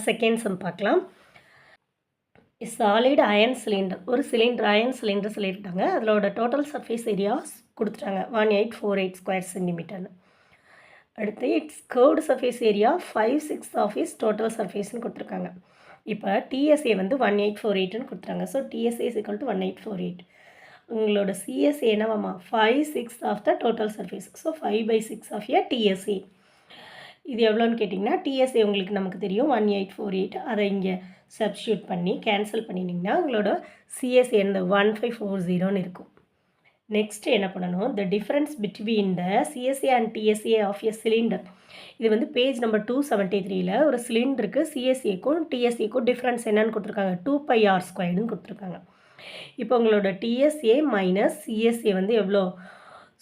Second sum பார்க்கலாம். Solid iron cylinder, ஒரு cylinder iron cylinder சொல்லியிருக்காங்க. அதோட டோட்டல் சர்ஃபேஸ் ஏரியாஸ் கொடுத்துட்டாங்க 1848 ஸ்கொயர் சென்டிமீட்டர்னு. அடுத்து it's curved surface area 5/6 of is total சர்ஃபேஸ்னு கொடுத்துருக்காங்க. இப்போ டிஎஸ்ஏ வந்து 1848ன்னு கொடுத்துருக்காங்க. So TSA is equal to 1848. உங்களோட சிஎஸ்ஏ என்னவாமா 5/6 of the total surface. So 5/6 of a TSA. இது எவ்வளோன்னு கேட்டிங்கன்னா டிஎஸ்ஏ உங்களுக்கு நமக்கு தெரியும் 1848. அதை இங்கே சப்ஸ்டியூட் பண்ணி கேன்சல் பண்ணினீங்கன்னா உங்களோட சிஎஸ்ஏ இந்த 1540ன்னு இருக்கும். நெக்ஸ்ட் என்ன பண்ணணும், the difference between the CSA and TSA of a cylinder. இது வந்து பேஜ் நம்பர் 273ல் ஒரு சிலிண்டருக்கு சிஎஸ்ஏக்கும் டிஎஸ்ஏக்கும் டிஃப்ரென்ஸ் என்னன்னு கொடுத்துருக்காங்க, 2πr² கொடுத்துருக்காங்க. இப்போ உங்களோட டிஎஸ்ஏ மைனஸ் சிஎஸ்ஏ வந்து எவ்வளோ,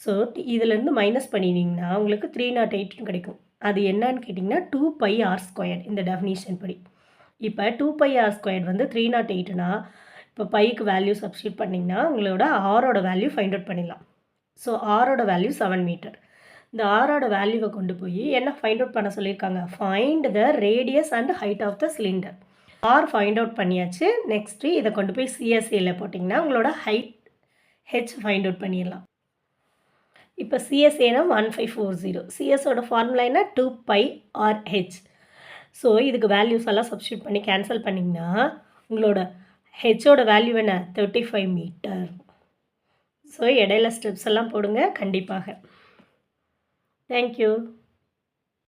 ஸோ இதுலேருந்து மைனஸ் பண்ணினீங்கன்னா உங்களுக்கு 308 கிடைக்கும். அது என்னன்னு கேட்டிங்கன்னா 2πr², இந்த டெஃபினிஷன் படி. இப்போ 2πr² வந்து 308னா இப்போ பைக்கு வேல்யூ சப்ஸ்டியூட் பண்ணிங்கன்னா உங்களோட ஆரோட வேல்யூ ஃபைண்ட் அவுட் பண்ணிடலாம். ஸோ ஆரோட வேல்யூ 7 மீட்டர். இந்த ஆரோட வேல்யூவை கொண்டு போய் என்ன ஃபைண்ட் அவுட் பண்ண சொல்லியிருக்காங்க, find the radius and height of the cylinder. R find out பண்ணியாச்சு. நெக்ஸ்ட்டு இதை கொண்டு போய் சிஎஸ்ஏல போட்டிங்கன்னா உங்களோட ஹைட் ஹெச் ஃபைண்ட் அவுட் பண்ணிடலாம். இப்போ சிஎஸ்ஏனா 1540, சிஎஸோட ஃபார்முலா என்ன 2πrh. ஸோ இதுக்கு வேல்யூஸ் எல்லாம் சப்ஸ்டியூட் பண்ணி கேன்சல் பண்ணிங்கன்னா உங்களோட ஹெச்சோட வேல்யூ என்ன 35 மீட்டர். ஸோ இடையில ஸ்டெப்ஸ் எல்லாம் போடுங்க கண்டிப்பாக. தேங்க்யூ.